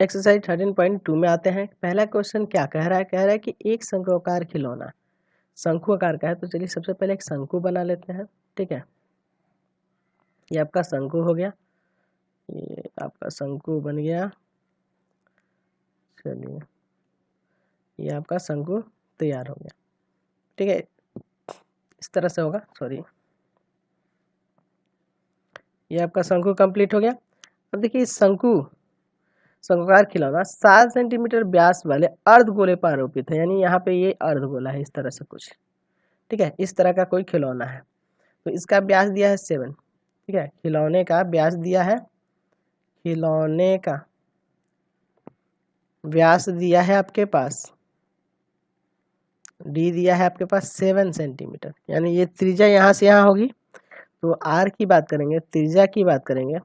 Exercise 13.2 में आते हैं। पहला क्वेश्चन क्या कह रहा है? कह रहा है कि एक शंक्वाकार खिलौना शंकु आकार का है। तो चलिए सबसे पहले एक शंकु बना लेते हैं। ठीक है, ये आपका शंकु हो गया, ये आपका शंकु बन गया। चलिए ये आपका शंकु तैयार हो गया। ठीक है, इस तरह से होगा। सॉरी, ये आपका शंकु कंप्लीट हो गया। अब देखिए शंकुकार खिलौना 7 सेंटीमीटर व्यास वाले अर्धगोले पर आरोपित है, यानी यहाँ पे ये अर्धगोला है इस तरह से कुछ। ठीक है, इस तरह का कोई खिलौना है। तो इसका व्यास दिया है 7। ठीक है, खिलौने का व्यास दिया है, खिलौने का व्यास दिया है आपके पास, डी दिया है आपके पास 7 सेंटीमीटर, यानी ये त्रिज्या यहाँ से यहाँ होगी। तो आर की बात करेंगे, त्रिज्या की बात करेंगे,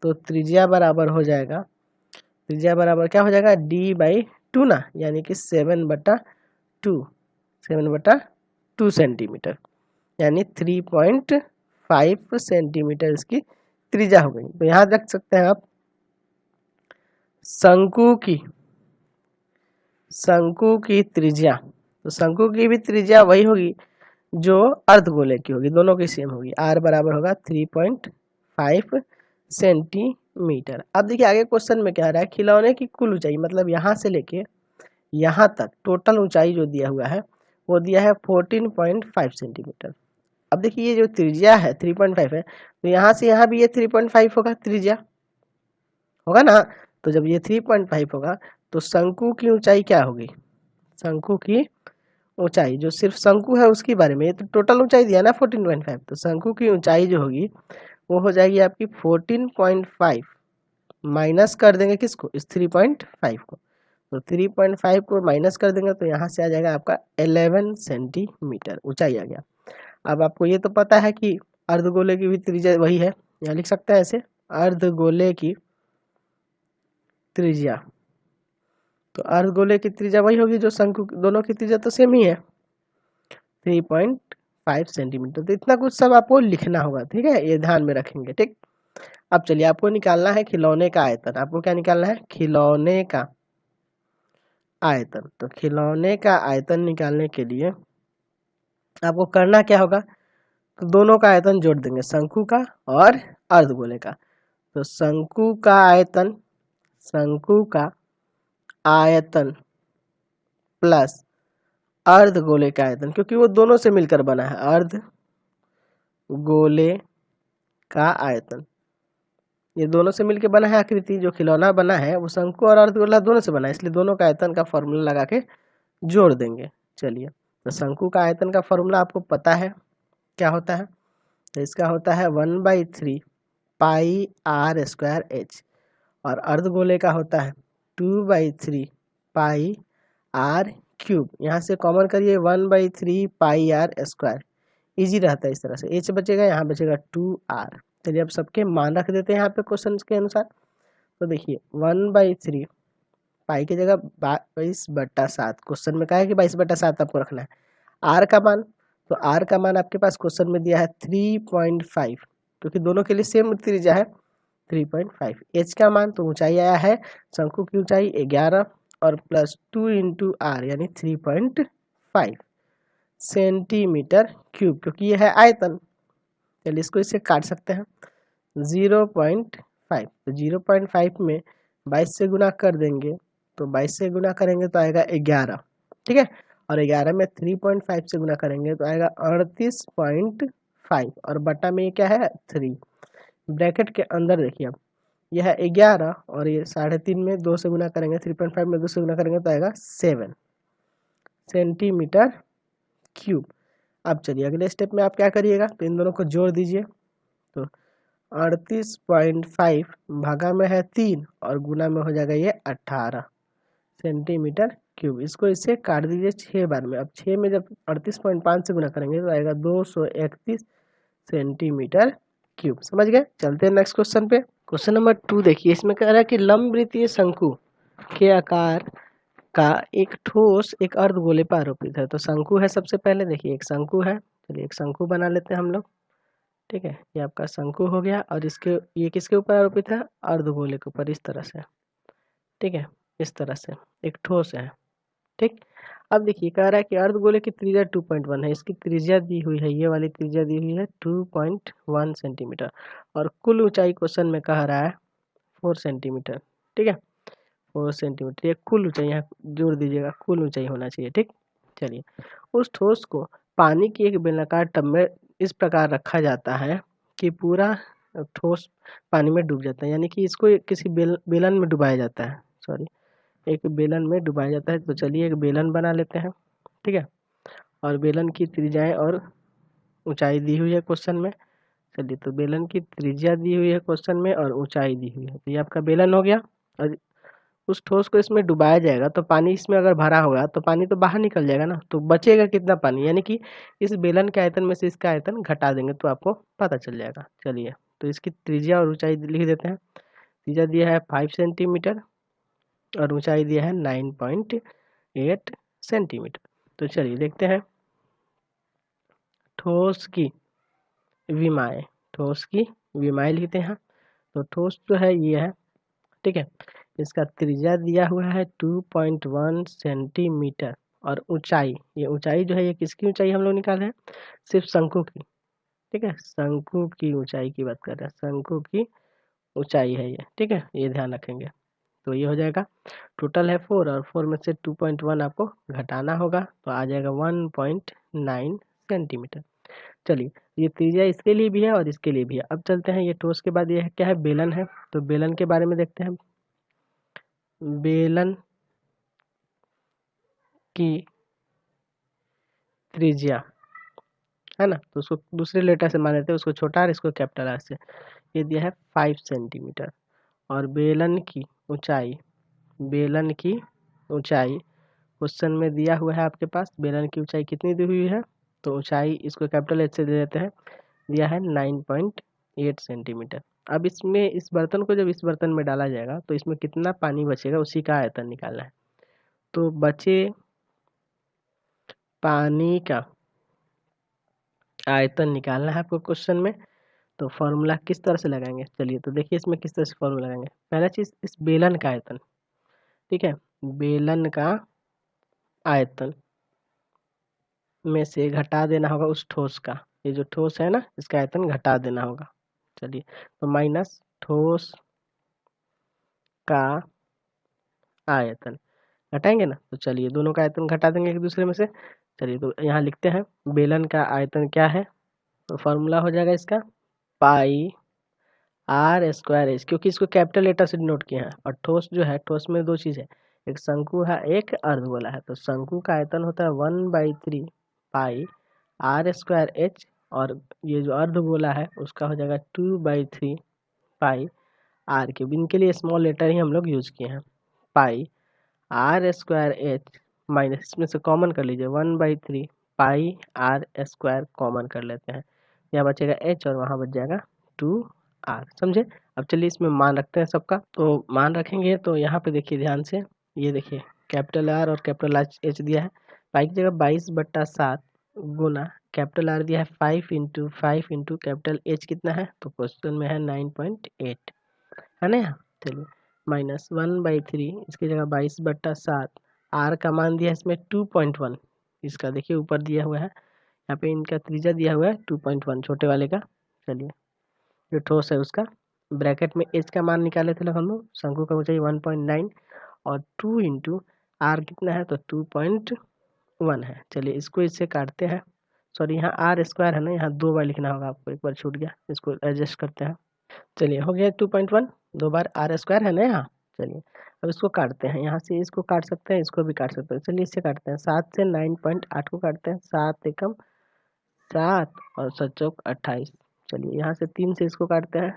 तो त्रिज्या बराबर हो जाएगा, त्रिज्या बराबर क्या हो जाएगा? डी बाई 2 ना, यानी कि 7/2 सेंटीमीटर, यानी 3.5 सेंटीमीटर इसकी त्रिज्या हो गई। तो यहाँ रख सकते हैं आप शंकु की त्रिज्या। तो शंकु की भी त्रिज्या वही होगी जो अर्धगोले की होगी, दोनों की सेम होगी। आर बराबर होगा 3.5 सेंटीमीटर। अब देखिए आगे क्वेश्चन में क्या रहा है, खिलौने की कुल ऊंचाई, मतलब यहाँ से लेके यहाँ तक टोटल ऊंचाई जो दिया हुआ है वो दिया है 14.5 सेंटीमीटर। अब देखिए ये जो त्रिज्या है 3.5 है, तो यहाँ से यहाँ भी ये 3.5 होगा, त्रिज्या होगा ना। तो जब ये 3.5 होगा तो शंकु की ऊंचाई क्या होगी? शंकु की ऊंचाई, जो सिर्फ शंकु है उसके बारे में, ये तो टोटल ऊंचाई दिया ना 14.5, तो शंकु की ऊंचाई जो होगी वो हो जाएगी आपकी 14.5 माइनस कर देंगे किसको? इस 3.5 को। तो 3.5 को माइनस कर देंगे तो यहाँ से आ जाएगा आपका 11 सेंटीमीटर ऊंचाई आ गया। अब आपको ये तो पता है कि अर्धगोले की भी त्रिज्या वही है, यहाँ लिख सकते हैं ऐसे, अर्धगोले की त्रिज्या। तो अर्धगोले की त्रिज्या वही होगी जो शंकु, दोनों की त्रिज्या तो सेम ही है 3.5 सेंटीमीटर। तो इतना कुछ सब आपको लिखना होगा। ठीक है, ये ध्यान में रखेंगे। ठीक, अब चलिए आपको निकालना है खिलौने का आयतन। आपको क्या निकालना है? खिलौने का आयतन। तो खिलौने का आयतन निकालने के लिए आपको करना क्या होगा? तो दोनों का आयतन जोड़ देंगे, शंकु का और अर्धगोले का। तो शंकु का आयतन प्लस अर्धगोले का आयतन, क्योंकि वो दोनों से मिलकर बना है, अर्धगोले का आयतन, ये दोनों से मिलकर बना है। आकृति जो खिलौना बना है वो शंकु और अर्धगोला दोनों से बना है, इसलिए दोनों का आयतन का फॉर्मूला लगा के जोड़ देंगे। चलिए, तो शंकु का आयतन का फॉर्मूला आपको पता है क्या होता है? तो इसका होता है 1/3 पाई आर स्क्वायर एच, और अर्धगोले का होता है 2/3 पाई आर क्यूब। यहाँ से कॉमन करिए 1/3 पाई आर स्क्वायर, ईजी रहता है इस तरह से। एच बचेगा, यहाँ बचेगा 2r। चलिए अब सबके मान रख देते हैं यहाँ पे क्वेश्चन के अनुसार। तो देखिए 1/3 पाई की जगह 22/7, क्वेश्चन में कहा है कि 22/7 आपको रखना है। आर का मान, तो आर का मान आपके पास क्वेश्चन में दिया है 3.5, क्योंकि दोनों के लिए सेम त्रिज्या है 3.5। एच का मान, तो ऊंचाई आया है शंकु की ऊंचाई 11 और प्लस 2 इंटू आर, यानी 3.5 सेंटीमीटर क्यूब, क्योंकि ये है आयतन। चलिए इसको इससे काट सकते हैं 0.5। तो 0.5 में 22 से गुना कर देंगे, तो 22 से गुना करेंगे तो आएगा 11। ठीक है, और 11 में 3.5 से गुना करेंगे तो आएगा 38.5, और बटा में ये क्या है 3। ब्रैकेट के अंदर देखिए अब यह है 11 और ये 3.5 में 2 से गुना करेंगे, 3.5 में 2 से गुना करेंगे तो आएगा 7 सेंटीमीटर क्यूब। अब चलिए अगले स्टेप में आप क्या करिएगा, तो इन दोनों को जोड़ दीजिए। तो 38.5 भागा में है 3 और गुना में हो जाएगा ये 18 सेंटीमीटर क्यूब। इसको इससे काट दीजिए 6 बार में। अब 6 में जब 38.5 से गुना करेंगे तो आएगा 231 सेंटीमीटर क्यूब। समझ गए? चलते हैं नेक्स्ट क्वेश्चन पे। क्वेश्चन नंबर 2 देखिए, इसमें कह रहा है कि लंबवृत्तीय शंकु के आकार का एक ठोस एक अर्धगोले पर आरोपित है। तो शंकु है सबसे पहले, देखिए एक शंकु है। चलिए एक शंकु बना लेते हैं हम लोग। ठीक है, ये आपका शंकु हो गया और इसके ये किसके ऊपर आरोपित है? अर्धगोले के ऊपर, इस तरह से। ठीक है, इस तरह से एक ठोस है। ठीक, अब देखिए कह रहा है कि अर्धगोले की त्रिज्या 2.1 है, इसकी त्रिज्या दी हुई है, ये वाली त्रिज्या दी हुई है 2.1 सेंटीमीटर, और कुल ऊंचाई क्वेश्चन में कह रहा है 4 सेंटीमीटर। ठीक है, 4 सेंटीमीटर, ये कुल ऊंचाई यहाँ जोड़ दीजिएगा, कुल ऊंचाई होना चाहिए। ठीक, चलिए, उस ठोस को पानी की एक बेलनाकार टब में इस प्रकार रखा जाता है कि पूरा ठोस पानी में डूब जाता है, यानी कि इसको किसी बेलन में डुबाया जाता है, सॉरी, एक बेलन में डुबाया जाता है। तो चलिए एक बेलन बना लेते हैं। ठीक है, और बेलन की त्रिज्याएं और ऊंचाई दी हुई है क्वेश्चन में। चलिए, तो बेलन की त्रिज्या दी हुई है क्वेश्चन में और ऊंचाई दी हुई है, तो ये आपका बेलन हो गया। और उस ठोस को इसमें डुबाया जाएगा, तो पानी इसमें अगर भरा होगा तो पानी तो बाहर निकल जाएगा ना, तो बचेगा कितना पानी, यानी कि इस बेलन के आयतन में से इसका आयतन घटा देंगे तो आपको पता चल जाएगा। चलिए, तो इसकी त्रिज्या और ऊंचाई लिख देते हैं। त्रिज्या दिया है 5 सेंटीमीटर और ऊंचाई दिया है 9.8 सेंटीमीटर। तो चलिए देखते हैं ठोस की विमाएं, ठोस की विमाएं लिखते हैं। तो ठोस जो है ये है, ठीक है, इसका त्रिज्या दिया हुआ है 2.1 सेंटीमीटर, और ऊंचाई, ये ऊंचाई जो है ये किसकी ऊंचाई हम लोग निकाल रहे हैं, सिर्फ शंकु की। ठीक है, शंकु की ऊंचाई की बात कर रहे हैं, शंकु की ऊंचाई है ये। ठीक है, ये ध्यान रखेंगे। तो ये हो जाएगा, टोटल है 4 और 4 में से 2.1 आपको घटाना होगा, तो आ जाएगा 1.9 सेंटीमीटर। चलिए, ये त्रिज्या इसके लिए भी है और इसके लिए भी है। अब चलते हैं, ये ठोस के बाद ये है, क्या है, बेलन है। तो बेलन के बारे में देखते हैं। बेलन की त्रिज्या है ना, तो उसको दूसरे लेटर से मान लेते हैं, उसको छोटा और इसको कैपिटल आर से। ये दिया है 5 सेंटीमीटर। और बेलन की ऊंचाई, बेलन की ऊंचाई क्वेश्चन में दिया हुआ है आपके पास, बेलन की ऊंचाई कितनी दी हुई है, तो ऊंचाई इसको कैपिटल एच से दे देते हैं, दिया है 9.8 सेंटीमीटर। अब इसमें इस बर्तन को जब इस बर्तन में डाला जाएगा तो इसमें कितना पानी बचेगा, उसी का आयतन निकालना है। तो बचे पानी का आयतन निकालना है आपको क्वेश्चन में। तो फॉर्मूला किस तरह से लगाएंगे, चलिए तो देखिए इसमें किस तरह से फॉर्मूला लगाएंगे। पहला चीज, इस बेलन का आयतन, ठीक है, बेलन का आयतन में से घटा देना होगा उस ठोस का, ये जो ठोस है ना इसका आयतन घटा देना होगा। चलिए, तो माइनस ठोस का आयतन घटाएंगे ना, तो चलिए दोनों का आयतन घटा देंगे एक दूसरे में से। चलिए, तो यहाँ लिखते हैं बेलन का आयतन क्या है, तो फॉर्मूला हो जाएगा इसका पाई आर स्क्वायर एच, क्योंकि इसको कैपिटल लेटर से डिनोट किया है। और ठोस जो है, ठोस में दो चीज है, एक शंकु है एक अर्धगोला है। तो शंकु का आयतन होता है 1/3 पाई आर स्क्वायर एच, और ये जो अर्धगोला है उसका हो जाएगा 2/3 पाई आर क्यूब। इनके लिए स्मॉल लेटर ही हम लोग यूज किए हैं, पाई आर स्क्वायर एच माइनस, इसमें से कॉमन कर लीजिए 1/3 पाई आर स्क्वायर, कॉमन कर लेते हैं, यहाँ बचेगा एच और वहाँ बच जाएगा 2 आर। समझे। अब चलिए इसमें मान रखते हैं सबका। तो मान रखेंगे तो यहाँ पे देखिए ध्यान से, ये देखिए कैपिटल आर और कैपिटल एच दिया है, पाई की जगह 22/7 गुना कैपिटल आर दिया है 5 इंटू कैपिटल एच कितना है, तो क्वेश्चन में है 9.8, है ना यहाँ। चलिए, -1/3, इसकी जगह 22/7, आर का मान दिया है इसमें 2.1, इसका देखिए ऊपर दिया हुआ है, यहाँ पे इनका त्रिज्या दिया हुआ है 2.1 छोटे वाले का। चलिए, जो ठोस है उसका, ब्रैकेट में एच का मान निकाले थे हम लोग, शंकु का ऊंचाई 1.9 और 2 इंटू आर कितना है, तो 2.1 है। चलिए इसको इससे काटते हैं, सॉरी यहाँ आर स्क्वायर है ना, यहाँ 2 बार लिखना होगा आपको, एक बार छूट गया, इसको एडजस्ट करते हैं। चलिए हो गया 2.1, 2 बार आर स्क्वायर है ना यहाँ। चलिए, अब इसको काटते हैं, यहाँ से इसको काट सकते हैं, इसको भी काट सकते हैं। चलिए इससे काटते हैं, 7 से 9.8 को काटते हैं, 7 एकम 7 और 7 चौक 28। चलिए यहाँ से 3 से इसको काटते हैं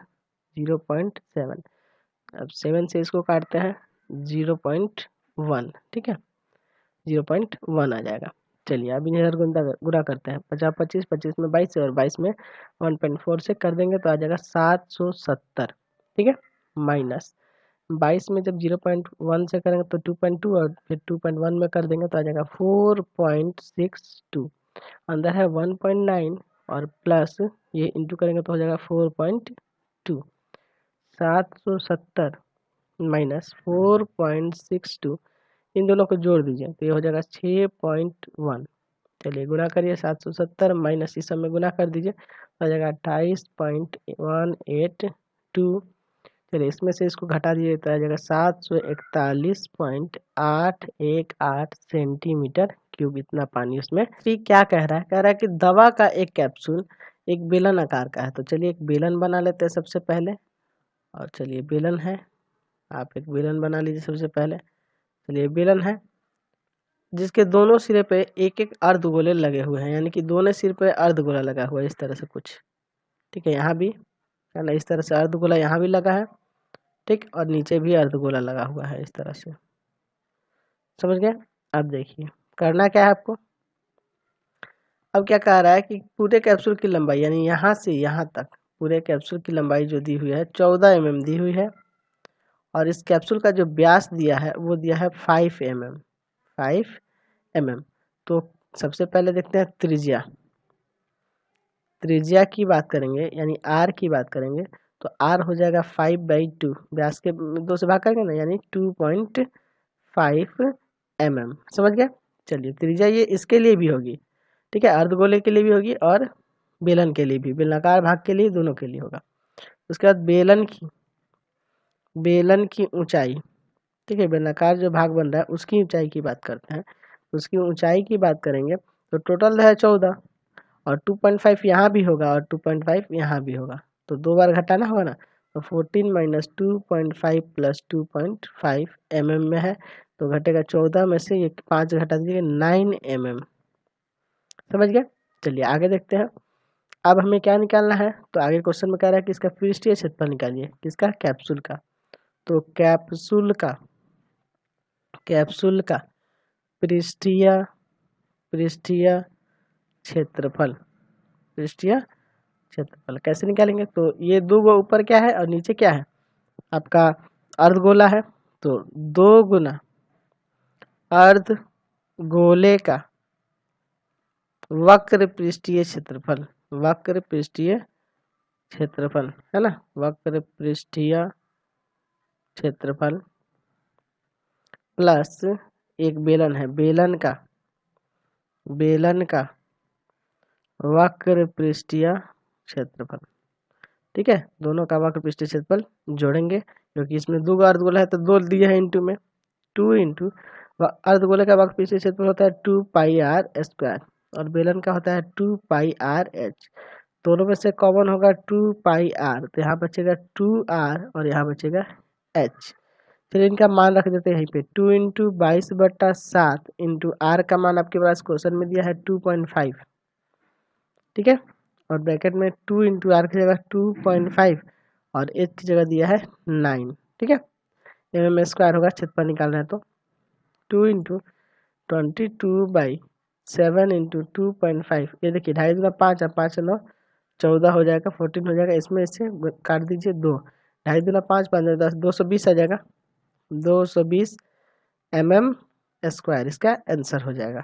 0.7, अब 7 से इसको काटते हैं 0.1, ठीक है, 0.1 आ जाएगा। चलिए अब इन्हें गुणा करते हैं, 50 25, 25 में 22 और 22 में 1.4 से कर देंगे तो आ जाएगा 770, ठीक है, माइनस 22 में जब 0.1 से करेंगे तो 2.2 और फिर 2.1 में कर देंगे तो आ जाएगा 4.62, अंदर है 1.9 और प्लस ये इंटू करेंगे तो हो जाएगा 4.2, 770 माइनस 4.62, इन दोनों को जोड़ दीजिए तो ये हो जाएगा 6.1। चलिए गुना करिए, 770 माइनस इस सब में गुना कर दीजिए, हो जाएगा 28.182। चलिए इसमें से इसको घटा दीजिए तो आ जाएगा 741.818 सेंटीमीटर क्यूब, इतना पानी उसमें। फिर क्या कह रहा है, कह रहा है कि दवा का एक कैप्सूल एक बेलन आकार का है। तो चलिए एक बेलन बना लेते हैं सबसे पहले, और चलिए बेलन है, आप एक बेलन बना लीजिए सबसे पहले। चलिए बेलन है जिसके दोनों सिरे पे एक एक अर्धगोले लगे हुए हैं, यानी कि दोनों सिर पे अर्धगोला लगा हुआ है इस तरह से कुछ, ठीक है। यहाँ भी है ना, इस तरह से अर्धगोला यहाँ भी लगा है, ठीक, और नीचे भी अर्धगोला लगा हुआ है इस तरह से, समझ गए। अब देखिए करना क्या है आपको, अब क्या कह रहा है कि पूरे कैप्सूल की लंबाई, यानी यहाँ से यहाँ तक पूरे कैप्सूल की लंबाई जो दी हुई है 14 mm दी हुई है, और इस कैप्सूल का जो व्यास दिया है वो दिया है 5 mm, 5 mm। तो सबसे पहले देखते हैं त्रिज्या, त्रिज्या की बात करेंगे यानी आर की बात करेंगे, तो आर हो जाएगा 5/2, व्यास के 2 से भाग करेंगे ना, यानी 2.5 mm, समझ गए। चलिए त्रिज्या ये इसके लिए भी होगी, ठीक है, अर्धगोले के लिए भी होगी और बेलन के लिए भी, बेलनाकार भाग के लिए, दोनों के लिए होगा। उसके बाद बेलन की ऊंचाई, ठीक है, बेलनाकार जो भाग बन रहा है उसकी ऊंचाई की बात करते हैं। उसकी ऊंचाई की बात करेंगे तो टोटल है 14, और 2.5 यहाँ भी होगा और 2.5 यहाँ भी होगा, तो 2 बार घटाना होगा ना, तो 14 माइनस 2.5 प्लस 2.5 mm में है, तो घटेगा 14 में से ये 5 घटा दीजिए 9 mm, समझ गए। चलिए आगे देखते हैं। अब हमें क्या निकालना है, तो आगे क्वेश्चन में कह रहा है कि इसका पृष्ठीय क्षेत्रफल निकालिए, किसका, कैप्सूल का। तो कैप्सूल का पृष्ठीय क्षेत्रफल, पृष्ठीय क्षेत्रफल कैसे निकालेंगे, तो ये दो गो ऊपर क्या है और नीचे क्या है, आपका अर्धगोला है, तो 2 गुना अर्धगोले का वक्र पृष्ठीय क्षेत्रफल, वक्र पृष्ठीय क्षेत्रफल है ना, वक्र पृष्ठीय क्षेत्रफल प्लस एक बेलन है, बेलन का वक्र पृष्ठीय क्षेत्रफल, ठीक है। दोनों का वक्र पृष्ठीय क्षेत्रफल जोड़ेंगे, क्योंकि इसमें 2 अर्धगोला है तो 2 दिया है इंटू में, 2 इंटू अर्धगोले का वक्र पृष्ठीय क्षेत्रफल होता है 2πr², और बेलन का होता है 2πrh। दोनों में से कॉमन होगा 2πr, तो यहाँ बचेगा 2r और यहाँ बचेगा h। फिर इनका मान रख देते हैं यहीं पे, 2 इंटू 22/7 इंटू आर का मान आपके पास क्वेश्चन में दिया है 2.5, ठीक है, और ब्रैकेट में 2 इंटू आर की जगह 2.5 और एच की जगह दिया है 9, ठीक है। mm² होगा, क्षेत्रफल निकालना है तो 2 इंटू 22/7 इंटू 2.5, ये देखिए 2.5 गुना 5 और 5 9 14 हो जाएगा, 14 हो जाएगा, इसमें इससे काट दीजिए 2, 2.5 गुना 5 5 10, 220 आ जाएगा, 220 mm² इसका आंसर हो जाएगा।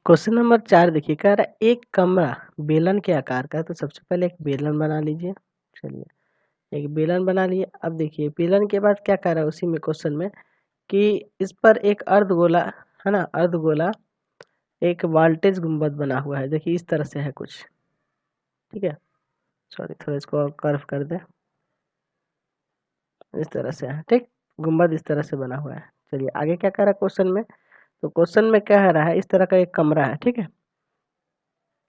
क्वेश्चन नंबर 4 देखिए, कह रहा है एक कमरा बेलन के आकार का है, तो सबसे पहले एक बेलन बना लीजिए। चलिए एक बेलन बना लिए। अब देखिए बेलन के बाद क्या कह रहा है उसी में क्वेश्चन में, कि इस पर एक अर्धगोला है ना, अर्धगोला एक वोल्टेज गुंबद बना हुआ है, देखिए इस तरह से है कुछ, ठीक है, सॉरी थोड़ा इसको कर्व कर दें, इस तरह से है, ठीक, गुंबद इस तरह से बना हुआ है। चलिए आगे क्या कह रहा है क्वेश्चन में, तो क्वेश्चन में कह रहा है इस तरह का एक कमरा है, ठीक है,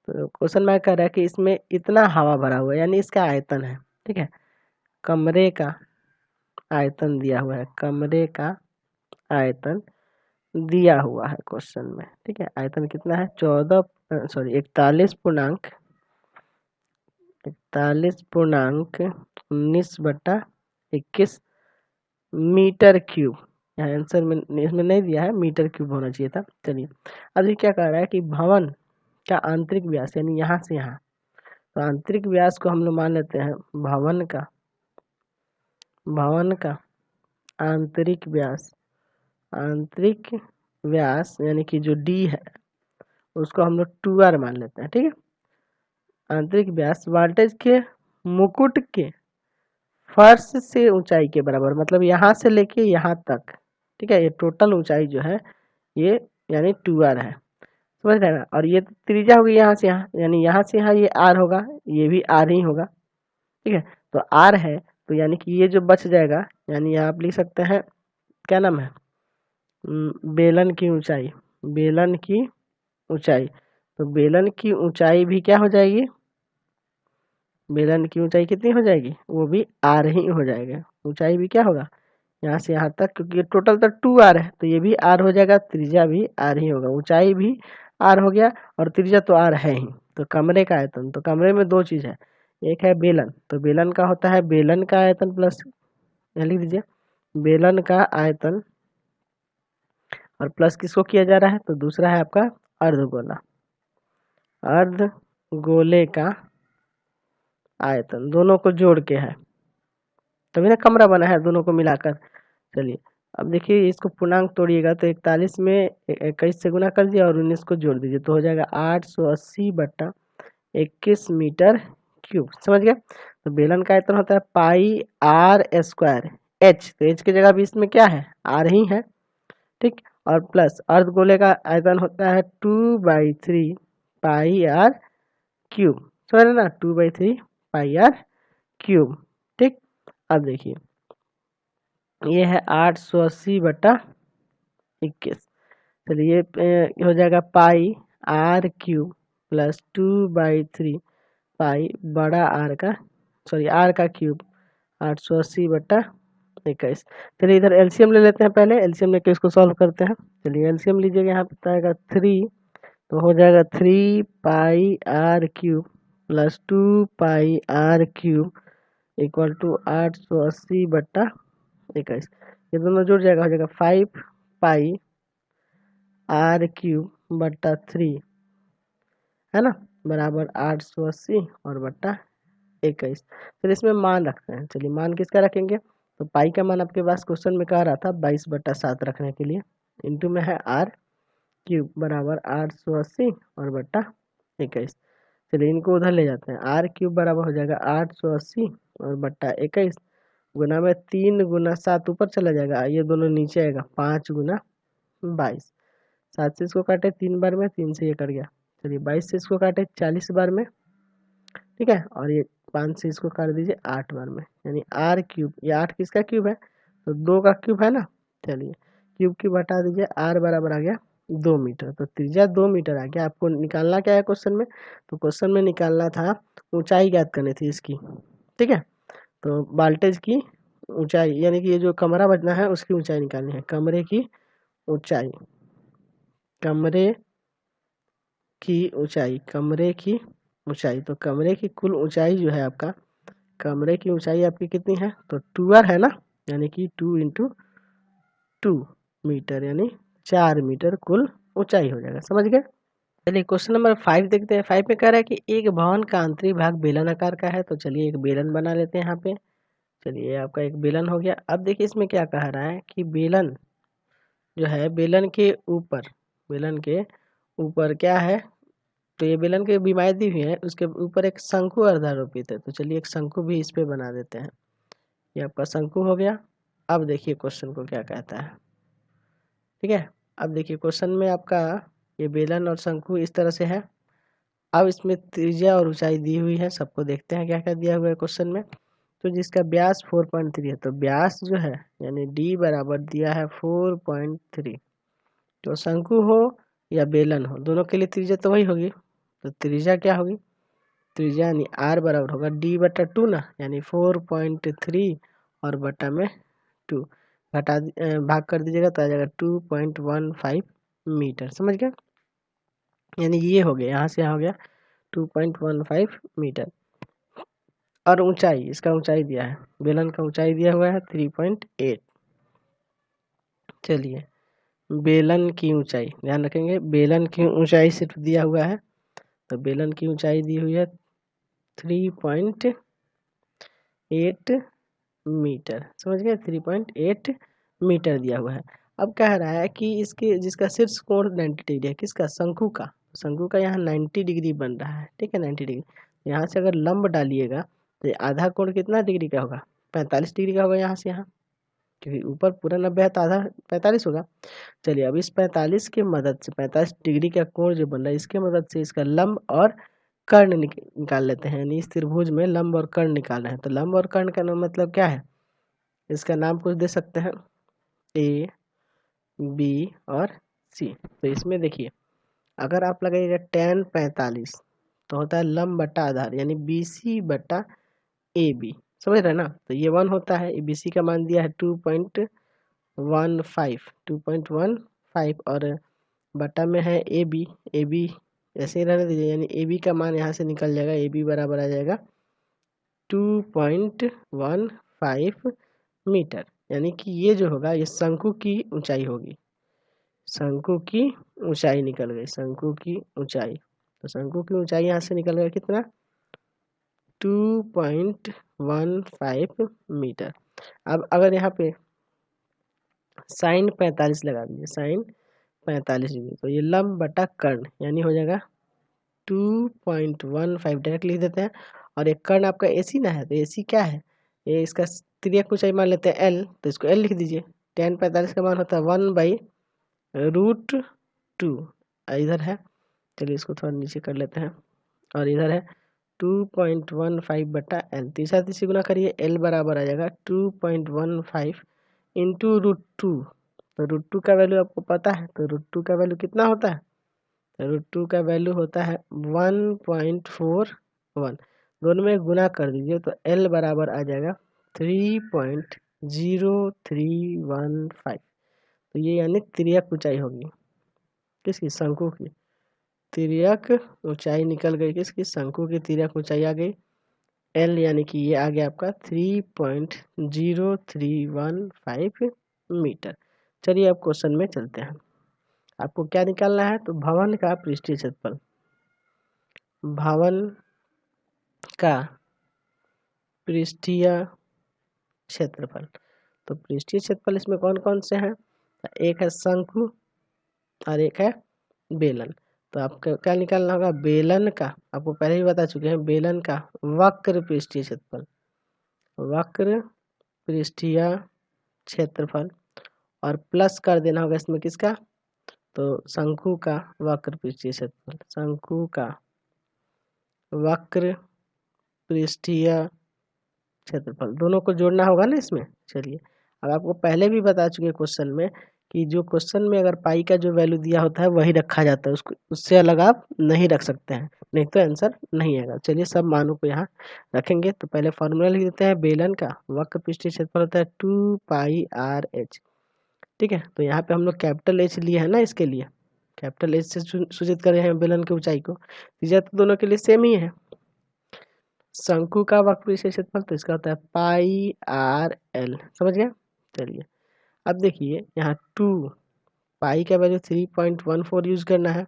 तो क्वेश्चन में कह रहा है कि इसमें इतना हवा भरा हुआ है, यानी इसका आयतन है, ठीक है, कमरे का आयतन दिया हुआ है, कमरे का आयतन दिया हुआ है क्वेश्चन में, ठीक है। आयतन कितना है, 41.19/21 मीटर क्यूब, यहाँ आंसर में इसमें नहीं दिया है, मीटर क्यूब होना चाहिए था। चलिए अब ये क्या कह रहा है कि भवन का आंतरिक व्यास, यानी यहाँ से यहाँ, तो आंतरिक व्यास को हम लोग मान लेते हैं भवन का आंतरिक व्यास यानी कि जो डी है उसको हम लोग 2r मान लेते हैं, ठीक है। आंतरिक व्यास वोल्टेज के मुकुट के फर्श से ऊंचाई के बराबर, मतलब यहाँ से लेके यहाँ तक, ठीक है, ये टोटल ऊंचाई जो है ये यानी 2r है, समझ रहे हैं ना। और ये त्रिज्या होगी यहाँ से यहाँ, यानी यहाँ से यहाँ ये r होगा, ये भी r ही होगा, ठीक है। तो r है, तो यानी कि ये जो बच जाएगा, यानी आप लिख सकते हैं क्या नाम है, बेलन की ऊंचाई, बेलन की ऊंचाई। तो बेलन की ऊंचाई भी क्या हो जाएगी, बेलन की ऊंचाई कितनी हो जाएगी, वो भी r ही हो जाएगा। ऊंचाई भी क्या होगा, यहाँ से यहाँ तक, क्योंकि टोटल तो 2r है, तो ये भी r हो जाएगा, त्रिज्या भी r ही होगा, ऊंचाई भी r हो गया और त्रिज्या तो r है ही। तो कमरे का आयतन, तो कमरे में दो चीज है, एक है बेलन, तो बेलन का होता है बेलन का आयतन प्लस, यहाँ लिख दीजिए बेलन का आयतन, और प्लस किसको किया जा रहा है, तो दूसरा है आपका अर्धगोला, अर्धगोले का आयतन, दोनों को जोड़ के है, तभी ना कमरा बना है दोनों को मिलाकर। चलिए अब देखिए, इसको पूर्णांक तोड़िएगा तो 41 में 21 से गुना कर दिया और 19 को जोड़ दीजिए, तो हो जाएगा 880/21 मीटर क्यूब, समझ गए। तो बेलन का आयतन होता है पाई आर स्क्वायर एच, तो एच की जगह भी इसमें क्या है, आर ही है, ठीक। और प्लस अर्धगोले का आयतन होता है 2/3 पाई आर क्यूब, समझ रहे ना, 2/3 पाई आर क्यूब, ठीक। अब देखिए ये है 880/21, चलिए हो जाएगा पाई आर क्यूब प्लस 2/3 पाई बड़ा आर का, सॉरी आर का क्यूब, 880/21। चलिए इधर एलसीएम ले लेते हैं, पहले एलसीएम लेके इसको सॉल्व करते हैं। चलिए एलसीएम लीजिएगा, यहाँ पे आएगा 3, तो हो जाएगा 3 pi r cube plus 2 pi r cube equal to 880/21। ये दोनों जुड़ जाएगा, हो जाएगा 5 पाई आर क्यूब बट्टा 3, है ना, बराबर 880 और बट्टा 21। फिर इसमें मान रखते हैं, चलिए मान किसका रखेंगे, तो पाई का मान आपके पास क्वेश्चन में कह रहा था 22/7 रखने के लिए, इंटू में है आर क्यूब बराबर 880 और बट्टा 21। चलिए इनको उधर ले जाते हैं, आर क्यूब बराबर हो जाएगा 880 और बट्टा 21, गुना में 3 गुना 7 ऊपर चला जाएगा, ये दोनों नीचे आएगा, 5 गुना 22, 7 से इसको काटे 3 बार में, 3 से ये कट गया, चलिए 22 से इसको काटे 40 बार में, ठीक है, और ये 5 से इसको काट दीजिए 8 बार में, यानी आर क्यूब, ये 8 किसका क्यूब है, तो 2 का क्यूब है ना। चलिए क्यूब की बटा दीजिए, आर बराबर आ गया 2 मीटर, तो त्रिज्या 2 मीटर आ गया। आपको निकालना क्या है क्वेश्चन में, तो क्वेश्चन में निकालना था ऊंचाई ज्ञात करनी थी इसकी, ठीक है। तो वोल्टेज की ऊंचाई, यानी कि ये जो कमरा बजना है उसकी ऊंचाई निकालनी है, कमरे की ऊंचाई, कमरे की ऊंचाई, कमरे की ऊंचाई, तो कमरे की कुल ऊंचाई जो है आपका, कमरे की ऊंचाई आपकी कितनी है, तो 2r है ना, यानी कि 2 इंटू 2 मीटर, यानी 4 मीटर कुल ऊंचाई हो जाएगा, समझ गए। चलिए क्वेश्चन नंबर 5 देखते हैं। 5 में कह रहा है कि एक भवन का आंतरिक भाग बेलन आकार का है, तो चलिए एक बेलन बना लेते हैं यहाँ पे। चलिए आपका एक बेलन हो गया। अब देखिए इसमें क्या कह रहा है कि बेलन जो है, बेलन के ऊपर, बेलन के ऊपर क्या है, तो ये बेलन के बीमारी दी हुई है, उसके ऊपर एक शंकु अर्धारोपित है, तो चलिए एक शंकु भी इस पे बना देते हैं। ये आपका शंकु हो गया। अब देखिए क्वेश्चन को क्या कहता है, ठीक है। अब देखिए क्वेश्चन में आपका ये बेलन और शंकु इस तरह से है। अब इसमें त्रिज्या और ऊंचाई दी हुई है, सबको देखते हैं क्या क्या दिया हुआ है क्वेश्चन में। तो जिसका व्यास 4.3 है, तो व्यास जो है यानी डी बराबर दिया है 4.3, तो शंकु हो या बेलन हो, दोनों के लिए त्रिज्या तो वही होगी, तो त्रिज्या क्या होगी, त्रिज्या यानी आर बराबर होगा d/2 ना, यानी 4.3 और बटा में 2, भाग कर दीजिएगा तो आ जाएगा 2.15 मीटर, समझ गए। यानी ये हो गया, यहाँ से यहाँ हो गया 2.15 मीटर। और ऊंचाई, इसका ऊंचाई दिया है, बेलन का ऊंचाई दिया हुआ है 3.8। चलिए बेलन की ऊंचाई ध्यान रखेंगे, बेलन की ऊंचाई सिर्फ दिया हुआ है, तो बेलन की ऊंचाई दी हुई है 3.8 मीटर, समझ गए, 3.8 मीटर दिया हुआ है। अब कह रहा है कि इसके जिसका शीर्ष कोण 90 डिग्री है, किसका, शंकु का, शंकु का यहाँ 90 डिग्री बन रहा है, ठीक है, 90 डिग्री। यहाँ से अगर लंब डालिएगा तो आधा कोण कितना डिग्री का होगा, 45 डिग्री का होगा यहाँ से यहाँ, क्योंकि ऊपर पूरा 90 है तो आधा 45 होगा। चलिए अब इस 45 की मदद से 45 डिग्री का कोण जो बन रहा है इसके मदद से इसका लंब और कर्ण निकाल लेते हैं। यानी इस त्रिभुज में लंब और कर्ण निकाल रहे हैं। तो लंब और कर्ण का नाम मतलब क्या है, इसका नाम कुछ दे सकते हैं, ए बी और सी। तो इसमें देखिए अगर आप लगाइएगा tan 45 तो होता है लंब बटा आधार, यानी बी सी बटा ए बी, समझ रहे हैं ना। तो ये 1 होता है, बी सी का मान दिया है 2.15 और बटा में है ए बी ऐसे ही रहने दीजिए, यानी ए बी का मान यहाँ से निकल जाएगा, ए बी बराबर आ जाएगा 2.15 मीटर। यानी कि ये जो होगा ये शंकु की ऊंचाई होगी, शंकु की ऊंचाई निकल गई, शंकु की ऊंचाई। तो शंकु की ऊंचाई यहाँ से निकल गया कितना, 2.15 मीटर। अब अगर यहाँ पे साइन 45 लगा दीजिए, साइन 45 डिग्री, तो ये लंब बटा कर्ण यानी हो जाएगा 2.15 डायरेक्ट लिख देते हैं। और एक कर्ण आपका एसी ना है, तो एसी क्या है, ये इसका तिर्यक ऊंचाई मान लेते हैं एल, तो इसको एल लिख दीजिए। tan 45 का मान होता है 1/√2, इधर है, चलिए इसको थोड़ा नीचे कर लेते हैं, और इधर है 2.15 बटा एल, तीसरा तीसरी गुना करिए, एल बराबर आ जाएगा 2.15 इंटू √2। तो √2 का वैल्यू आपको पता है, तो √2 का वैल्यू कितना होता है, √2 का वैल्यू होता है 1.41, दोनों में गुना कर दीजिए तो एल बराबर आ जाएगा 3.0315। तो ये यानी तिर्यक ऊंचाई होगी किसकी, शंकु की। तिर्यक ऊंचाई निकल गई किसकी, शंकु की तिर्यक ऊंचाई आ गई एल, यानी कि ये आ गया आपका 3.0315 मीटर। चलिए अब क्वेश्चन में चलते हैं। आपको क्या निकालना है, तो भवन का पृष्ठीय क्षेत्रफल, भवन का पृष्ठीय क्षेत्रफल। तो पृष्ठीय क्षेत्रफल इसमें कौन कौन से हैं, एक है शंकु और एक है बेलन। तो आपको क्या निकालना होगा, बेलन का, आपको पहले ही बता चुके हैं, बेलन का वक्र पृष्ठीय क्षेत्रफल, वक्र पृष्ठीय क्षेत्रफल, और प्लस कर देना होगा इसमें किसका, तो शंकु का वक्र पृष्ठीय क्षेत्रफल, शंकु का वक्र पृष्ठीय क्षेत्रफल, दोनों को जोड़ना होगा ना इसमें। चलिए अब आपको पहले भी बता चुके क्वेश्चन में कि जो क्वेश्चन में अगर पाई का जो वैल्यू दिया होता है वही रखा जाता है, उसको उससे अलग आप नहीं रख सकते हैं, नहीं तो आंसर नहीं आएगा। चलिए सब मानों को यहाँ रखेंगे। तो पहले फॉर्मूला लिख देते हैं, बेलन का वक्र पृष्ठीय क्षेत्रफल होता है 2πr/h, ठीक है। तो यहाँ पे हम लोग कैपिटल एच लिए है ना, इसके लिए कैपिटल एच से सूचित कर रहे हैं बेलन की ऊंचाई को, त्रिज्या तो दोनों के लिए सेम ही है। शंकु का वक्र पृष्ठीय क्षेत्रफल तो इसका होता है πr/l, समझ गया। चलिए अब देखिए यहाँ 2 पाई का वैल्यू 3.14 यूज करना है,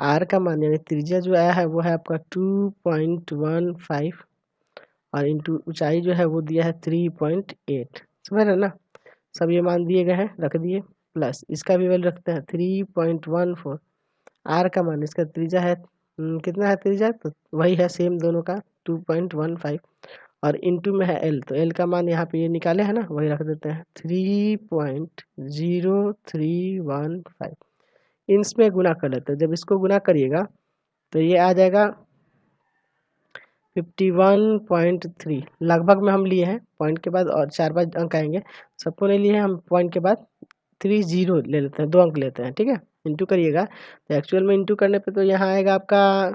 आर का मान यानी त्रिज्या जो आया है वो है आपका 2.15 और इंटू ऊंचाई जो है वो दिया है 3.8, समझ रहे ना। सब ये मान दिए गए हैं, रख दिए, प्लस इसका भी वैल्यू रखते हैं 3.14, आर का मान इसका त्रिज्या है कितना है त्रिज्या, तो वही है सेम दोनों का 2.15, और इंटू में है एल, तो एल का मान यहाँ पे ये निकाले है ना वही रख देते हैं 3.0315, इसमें गुना कर लेते हैं। जब इसको गुना करिएगा तो ये आ जाएगा 51.3, लगभग में हम लिए हैं, पॉइंट के बाद और 4-5 अंक आएंगे, सबको नहीं लिए हैं हम, पॉइंट के बाद 30 ले लेते हैं, 2 अंक लेते हैं, ठीक है। इंटू करिएगा तो एक्चुअल में इंटू करने पे तो यहाँ आएगा आपका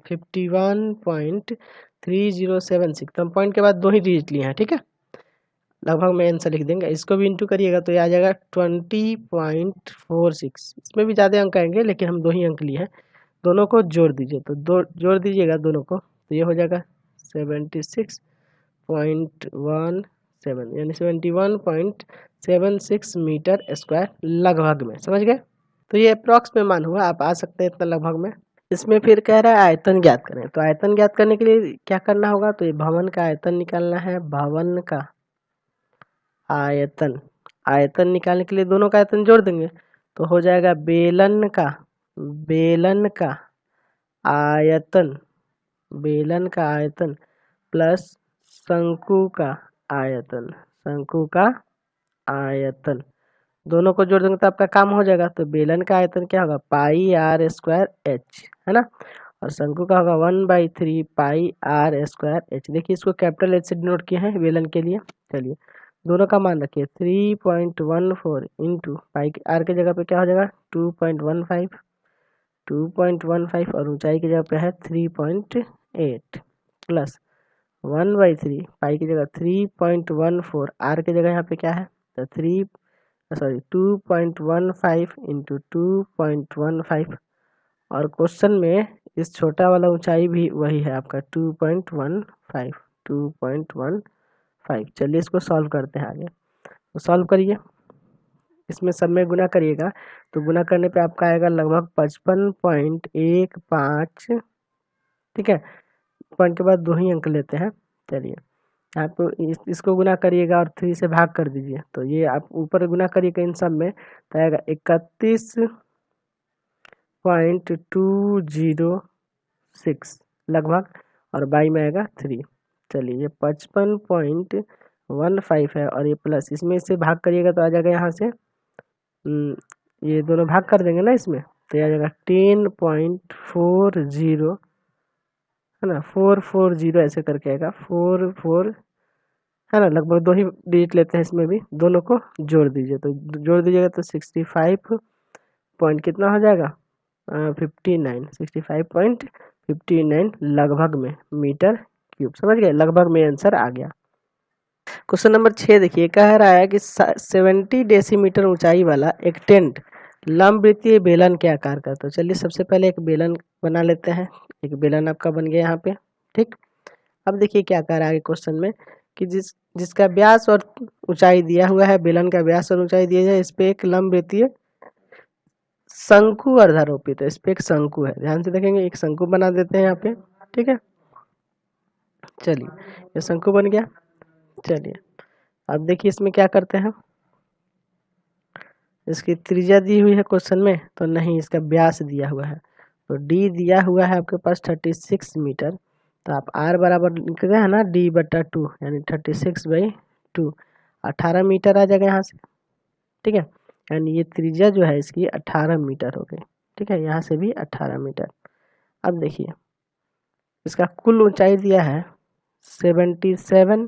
51.3076, तो हम पॉइंट के बाद 2 ही डिजिट लिए हैं, ठीक है। लगभग में आंसर लिख देंगे, इसको भी इंटू करिएगा तो ये आ जाएगा 20.46, इसमें भी ज़्यादा अंक आएंगे लेकिन हम 2 ही अंक लिए हैं। दोनों को जोड़ दीजिए, तो दो जोड़ दीजिएगा दोनों को, तो ये हो जाएगा 76.17 यानी 71.76 मीटर स्क्वायर लगभग में, समझ गए। तो ये अप्रॉक्स में मान हुआ, आप आ सकते हैं इतना लगभग में। इसमें फिर कह रहा है आयतन ज्ञात करें, तो आयतन ज्ञात करने के लिए क्या करना होगा, तो ये भवन का आयतन निकालना है, भवन का आयतन, आयतन निकालने के लिए दोनों का आयतन जोड़ देंगे तो हो जाएगा बेलन का, बेलन का आयतन, बेलन का आयतन प्लस शंकु का आयतन, शंकु का आयतन, दोनों को जोड़ देंगे तो आपका काम हो जाएगा। तो बेलन का आयतन क्या होगा, पाई आर स्क्वायर एच, है ना, और शंकु का होगा 1/3 पाई आर स्क्वायर एच। देखिए इसको कैपिटल एच से डिनोट किए हैं बेलन के लिए। चलिए दोनों का मान रखिए 3.14 इंटू पाई आर की जगह पे क्या हो जाएगा 2.15 और ऊंचाई की जगह पे है 3.8 प्लस 1/3 पाई की जगह 3.14 आर की जगह यहाँ पे क्या है तो 2.15 इंटू 2.15 और क्वेश्चन में इस छोटा वाला ऊंचाई भी वही है आपका 2.15। चलिए इसको सॉल्व करते हैं आगे। तो सॉल्व करिए, इसमें सब में गुना करिएगा तो गुना करने पे आपका आएगा लगभग 55.15। ठीक है, पॉइंट के बाद 2 ही अंक लेते हैं। चलिए आप इसको गुना करिएगा और 3 से भाग कर दीजिए, तो ये आप ऊपर गुना करिएगा इन सब में तो आएगा 31.206 लगभग, और बाई में आएगा 3। चलिए ये 55.15 है और ये प्लस इसमें से भाग करिएगा तो आ जाएगा यहाँ से ये दोनों भाग कर देंगे ना इसमें तो आ जाएगा 10.40, है ना, 440 ऐसे करके आएगा 44, है ना, लगभग 2 ही डिजिट लेते हैं इसमें भी, दोनों को जोड़ दीजिए तो जोड़ दीजिएगा तो 65 पॉइंट कितना हो जाएगा 65.59 लगभग में मीटर क्यूब। समझ गए, लगभग में आंसर आ गया। क्वेश्चन नंबर 6 देखिए, कह रहा है कि 70 डेसीमीटर ऊंचाई वाला एक टेंट लंबवृत्तीय बेलन के आकार का। तो चलिए सबसे पहले एक बेलन बना लेते हैं। एक बेलन आपका बन गया यहाँ पे। ठीक, अब देखिए क्या कह रहा है क्वेश्चन में कि जिसका व्यास और ऊंचाई दिया हुआ है, बेलन का व्यास और ऊंचाई दिया जाए, इस पे एक लंबवृत्तीय शंकु अर्धारोपित है। इस पे एक शंकु है, ध्यान से देखेंगे, एक शंकु बना देते हैं यहाँ पे। ठीक है, चलिए ये शंकु बन गया। चलिए अब देखिए इसमें क्या करते हैं, इसकी त्रिज्या दी हुई है क्वेश्चन में तो नहीं, इसका व्यास दिया हुआ है। तो डी दिया हुआ है आपके पास 36 मीटर, तो आप आर बराबर लिख रहे हैं ना d/2 यानी 36/2, 18 मीटर आ जाएगा यहाँ से। ठीक है, यानी ये त्रिज्या जो है इसकी 18 मीटर हो गई। ठीक है, यहाँ से भी 18 मीटर। अब देखिए इसका कुल ऊंचाई दिया है 77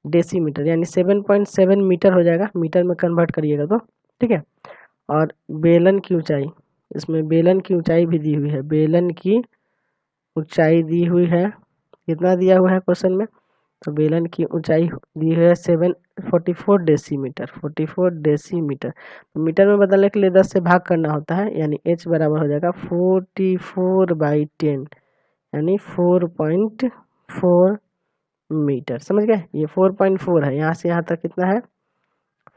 डेसीमीटर यानी 7.7 मीटर हो जाएगा, मीटर में कन्वर्ट करिएगा तो। ठीक है, और बेलन की ऊंचाई, इसमें बेलन की ऊंचाई भी दी हुई है, बेलन की ऊंचाई दी हुई है, कितना दिया हुआ है क्वेश्चन में, तो बेलन की ऊंचाई दी हुई है 744 डेसीमीटर, 44 डेसीमीटर। तो मीटर में बदलने के लिए 10 से भाग करना होता है, यानी h बराबर हो जाएगा 44/10 यानी 4.4 मीटर। समझ गए, ये 4.4 है, यहाँ से यहाँ तक कितना है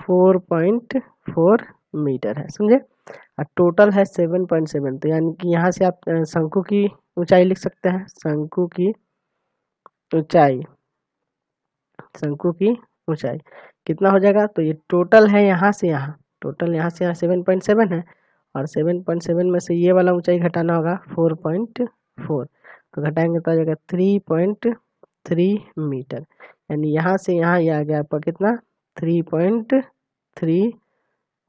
4.4 मीटर है। समझे, और टोटल है 7.7, तो यानी कि यहाँ से आप शंकु की ऊंचाई लिख सकते हैं। शंकु की ऊंचाई, शंकु की ऊंचाई कितना हो जाएगा, तो ये टोटल है यहाँ से यहाँ, टोटल यहाँ से यहाँ 7.7 है, और 7.7 में से ये वाला ऊंचाई घटाना होगा 4.4, तो घटाएंगे तो आ जाएगा 3.3 मीटर, यानी यहाँ से यहाँ ये आ गया आपका कितना 3.3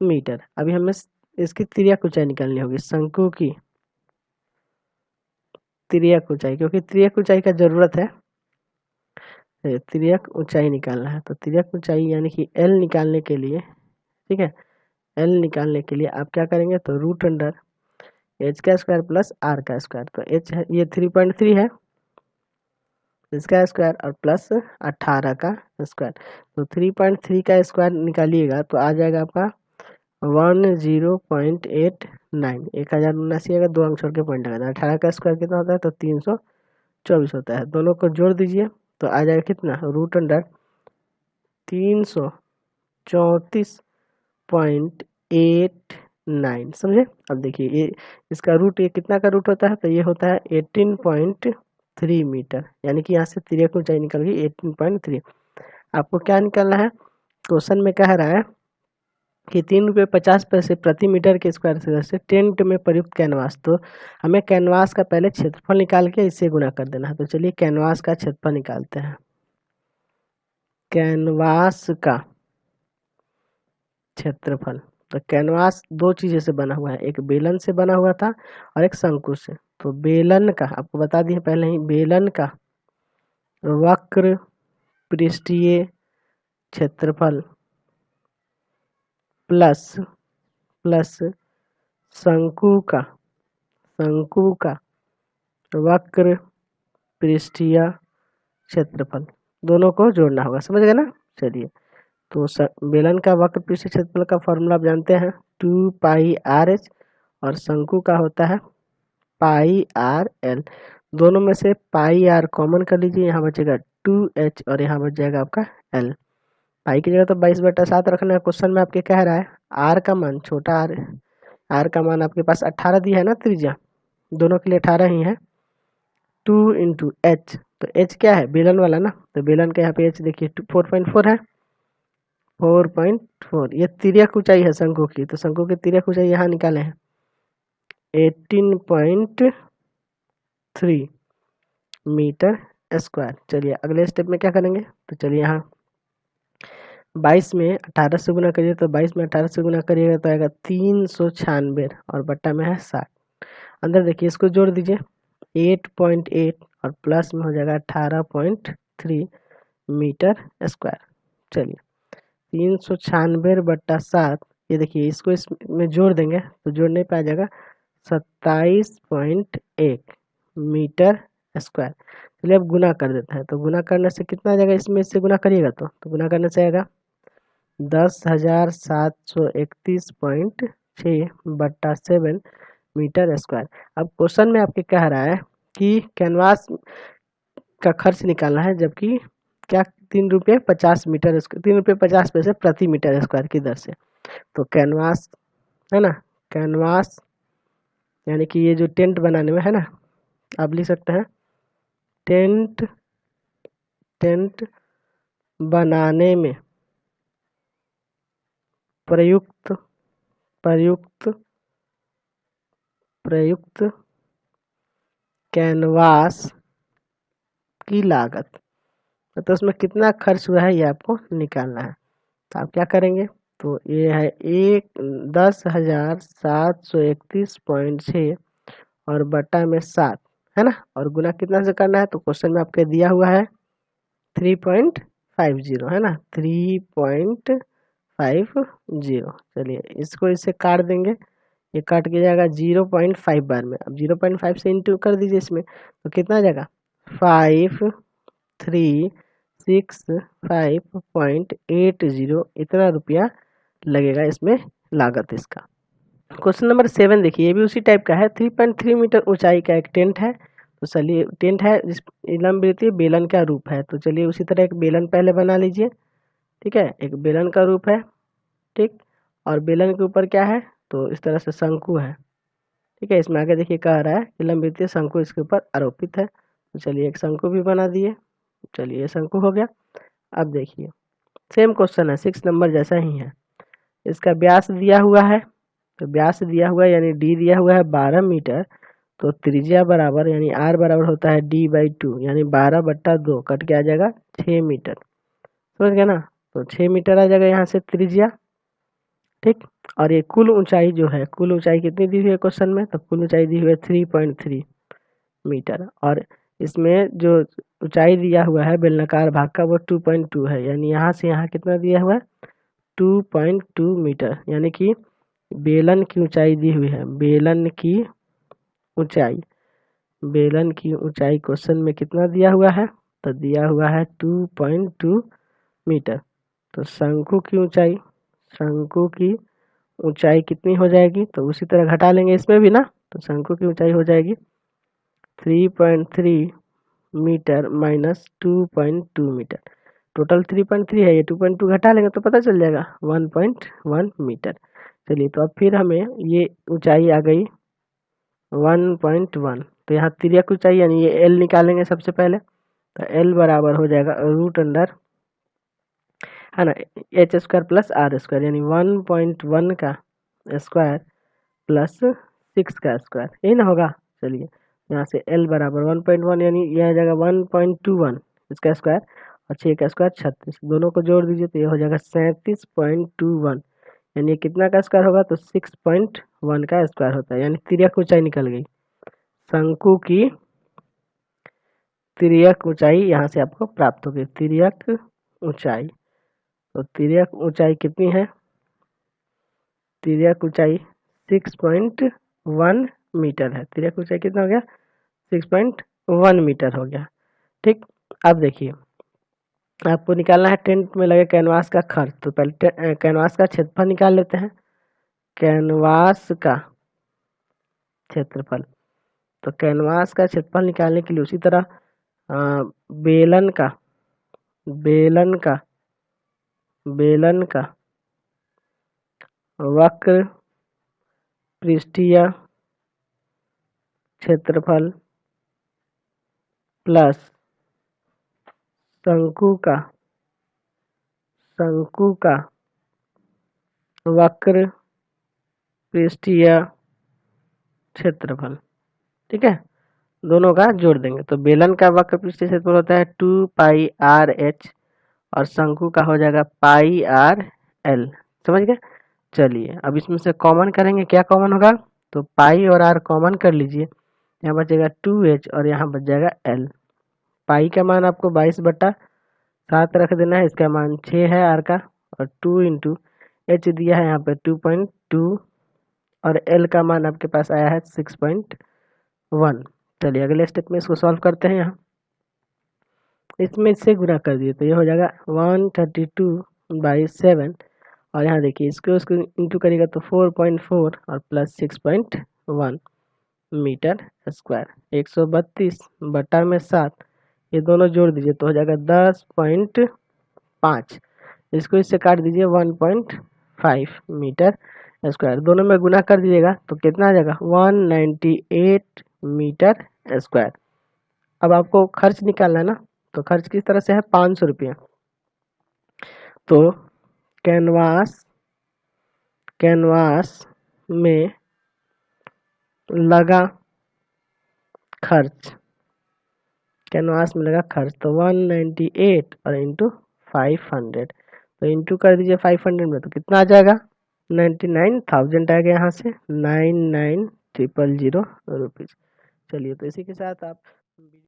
मीटर। अभी हमें इसकी तिर्यक ऊंचाई निकालनी होगी, शंकु की तिर्यक ऊंचाई, क्योंकि तिर्यक ऊंचाई का जरूरत है, तिर्यक ऊंचाई निकालना है। तो तिर्यक ऊंचाई यानी कि एल निकालने के लिए, ठीक है, एल निकालने के लिए आप क्या करेंगे, तो रूट अंडर एच का स्क्वायर प्लस आर का स्क्वायर, तो एच है ये 3.3 है इसका स्क्वायर और प्लस 18 का स्क्वायर, तो 3.3 का स्क्वायर निकालिएगा तो आ जाएगा आपका 10.89, 1079 आएगा, 2 अंक छोड़ के पॉइंट लगा। 18 का स्क्वायर कितना होता है, तो 324 होता है। दोनों को जोड़ दीजिए तो आ जाएगा कितना, रूट अंडर 334.89। समझे, अब देखिए ये इसका रूट, ये कितना का रूट होता है, तो ये होता है 18.3 मीटर, यानी कि यहाँ से तिर्यक ऊंचाई निकल गई 18.3। आपको क्या निकालना है, क्वेश्चन में कह रहा है कि 3.50 प्रति मीटर के स्क्वायर से टेंट में प्रयुक्त कैनवास, तो हमें कैनवास का पहले क्षेत्रफल निकाल के इससे गुना कर देना है। तो चलिए कैनवास का क्षेत्रफल निकालते हैं। कैनवास का क्षेत्रफल। तो कैनवास दो चीज़ों से बना हुआ है, एक बेलन से बना हुआ था और एक शंकु से। तो बेलन का आपको बता दिए पहले ही, बेलन का वक्र पृष्ठीय क्षेत्रफल प्लस प्लस शंकु का वक्र पृष्ठीय क्षेत्रफल, दोनों को जोड़ना होगा, समझ गए ना। चलिए, तो बेलन का वक्र पृष्ठीय क्षेत्रफल का फॉर्मूला आप जानते हैं 2πr/h और शंकु का होता है πr/l। दोनों में से πr कॉमन कर लीजिए, यहाँ बचेगा 2h और यहाँ बच जाएगा आपका l। पाई की जगह तो 22/7 रखना है। क्वेश्चन में आपके कह रहा है r का मान, छोटा r का मान आपके पास 18 दिया है ना, त्रिज्या दोनों के लिए 18 ही है। 2 इंटू एच, तो h क्या है, बेलन वाला ना, तो बेलन का यहाँ पे h देखिए 4.4 है, 4.4। ये तिर्यक ऊंचाई है शंकु की, तो शंकु की तिर्यक ऊंचाई यहाँ निकाले हैं 18.3 मीटर स्क्वायर। चलिए अगले स्टेप में क्या करेंगे, तो चलिए यहाँ 22 में 18 से गुना करिए, तो 22 में 18 से गुना करिएगा तो आएगा 396 और बट्टा में है 60। अंदर देखिए इसको जोड़ दीजिए 8.8 और प्लस में हो जाएगा 18.3 मीटर स्क्वायर। चलिए 396/7, ये देखिए इसको इसमें जोड़ देंगे तो जोड़ने पे आ जाएगा 27.1 मीटर स्क्वायर। चलिए अब गुना कर देते हैं, तो गुना करने से कितना आ जाएगा, इसमें इससे गुना करिएगा तो गुना करने से आएगा 10,731.6/7 मीटर स्क्वायर। अब क्वेश्चन में आपके कह रहा है कि कैनवास का खर्च निकालना है, जबकि क्या 3 रुपये 50 मीटर 3 रुपये 50 पैसे प्रति मीटर स्क्वायर की दर से। तो कैनवास है ना, कैनवास यानी कि ये जो टेंट बनाने में है ना, आप लिख सकते हैं टेंट बनाने में प्रयुक्त कैनवास की लागत, तो उसमें कितना खर्च हुआ है ये आपको निकालना है। तो आप क्या करेंगे, तो ये है 10,731.6 और बटा में 7 है ना, और गुना कितना से करना है, तो क्वेश्चन में आपके दिया हुआ है 3.50 है ना, 3.50। चलिए इसको इससे काट देंगे, ये काट के जाएगा 0.5 बार में। अब 0.5 से इंटू कर दीजिए इसमें, तो कितना आ जाएगा 5365.80, इतना रुपया लगेगा इसमें लागत इसका। क्वेश्चन नंबर 7 देखिए, ये भी उसी टाइप का है। 3.3 मीटर ऊंचाई का एक टेंट है, तो चलिए टेंट है जिस लंबवृत्तीय बेलन का रूप है, तो चलिए उसी तरह एक बेलन पहले बना लीजिए। ठीक है, एक बेलन का रूप है, ठीक, और बेलन के ऊपर क्या है, तो इस तरह से शंकु है। ठीक है, इसमें आगे देखिए कह रहा है कि लंबवृत्तीय शंकु इसके ऊपर आरोपित है, तो चलिए एक शंकु भी बना दिए। चलिए ये शंकु हो गया। अब देखिए सेम क्वेश्चन है, 6 नंबर जैसा ही है। इसका व्यास दिया हुआ है, तो व्यास दिया हुआ है यानी डी दिया हुआ है 12 मीटर, तो त्रिज्या बराबर यानी आर बराबर होता है d/2 यानी 12/2 कट के आ जाएगा 6 मीटर। समझ गया ना, तो 6 मीटर आ जाएगा यहाँ से त्रिज्या। ठीक, और ये कुल ऊंचाई जो है, कुल ऊंचाई कितनी दी हुई है क्वेश्चन में, तो कुल ऊंचाई दी हुई है 3.3 मीटर, और इसमें जो ऊंचाई दिया हुआ है बेलनाकार भाग का वो 2.2 है, यानी यहाँ से यहाँ कितना दिया हुआ है 2.2 मीटर, यानी कि बेलन की ऊंचाई दी हुई है, बेलन की ऊंचाई क्वेश्चन में कितना दिया हुआ है, तो दिया हुआ है 2.2 मीटर। तो शंकु की ऊंचाई कितनी हो जाएगी, तो उसी तरह घटा लेंगे इसमें भी ना, तो शंकु की ऊंचाई हो जाएगी 3.3 मीटर माइनस 2.2 मीटर। टोटल 3.3 है, ये 2.2 घटा लेंगे तो पता चल जाएगा 1.1 मीटर। चलिए तो अब फिर हमें ये ऊंचाई आ गई 1.1, तो यहाँ तिर्यक ऊंचाई यानी ये एल निकालेंगे सबसे पहले, तो एल बराबर हो जाएगा √अंडर है ना h² प्लस r² यानी 1.1 का स्क्वायर प्लस 6 का स्क्वायर, यही ना होगा। चलिए यहाँ से l बराबर 1.1 यानी यह आ जाएगा 1.21 इसका स्क्वायर, और 6 का स्क्वायर 36, दोनों को जोड़ दीजिए तो ये हो जाएगा 37.21, यानी ये कितना का स्क्वायर होगा, तो 6.1 का स्क्वायर होता है, यानी तिर्यक ऊंचाई निकल गई। शंकु की तिर्यक ऊंचाई यहाँ से आपको प्राप्त होगी, तिर्यक ऊंचाई। तो तिर्यक ऊंचाई कितनी है, तिर्यक ऊंचाई 6.1 मीटर है। तिर्यक ऊंचाई कितना हो गया, 6.1 मीटर हो गया। ठीक, अब देखिए आपको निकालना है टेंट में लगे कैनवास का खर्च। तो पहले कैनवास का क्षेत्रफल निकाल लेते हैं, कैनवास का क्षेत्रफल। तो कैनवास का क्षेत्रफल निकालने के लिए उसी तरह बेलन का बेलन का बेलन का वक्र पृष्ठीय क्षेत्रफल प्लस शंकु का वक्र पृष्ठीय क्षेत्रफल, ठीक है, दोनों का जोड़ देंगे। तो बेलन का वक्र पृष्ठीय क्षेत्रफल होता है 2πr/h और शंकु का हो जाएगा πr/l, समझ गए। चलिए अब इसमें से कॉमन करेंगे, क्या कॉमन होगा, तो पाई और आर कॉमन कर लीजिए, यहाँ बचेगा 2h और यहाँ बच जाएगा l। पाई का मान आपको 22/7 रख देना है, इसका मान 6 है आर का, और 2 इंटू एच दिया है यहाँ पे 2.2 और एल का मान आपके पास आया है 6.1। चलिए अगले स्टेप में इसको सॉल्व करते हैं। यहाँ इसमें इससे गुणा कर दिए तो ये हो जाएगा 132/7 और यहाँ देखिए इसको इंटू करेगा तो 4.4 और प्लस 6.1 मीटर स्क्वायर। 132/7 ये दोनों जोड़ दीजिए तो हो जाएगा 10.5, इसको इससे काट दीजिए 1.5 मीटर स्क्वायर। दोनों में गुना कर दीजिएगा तो कितना आ जाएगा 198 मीटर स्क्वायर। अब आपको खर्च निकालना है ना, तो खर्च किस तरह से है, 500 रुपया। तो कैनवास में लगा खर्च, कैनवास में लगा खर्च तो 198 और इंटू 500, तो इंटू कर दीजिए 500 में तो कितना आ जाएगा 99,000 आएगा, यहाँ से 99,000 रुपीज। चलिए तो इसी के साथ आप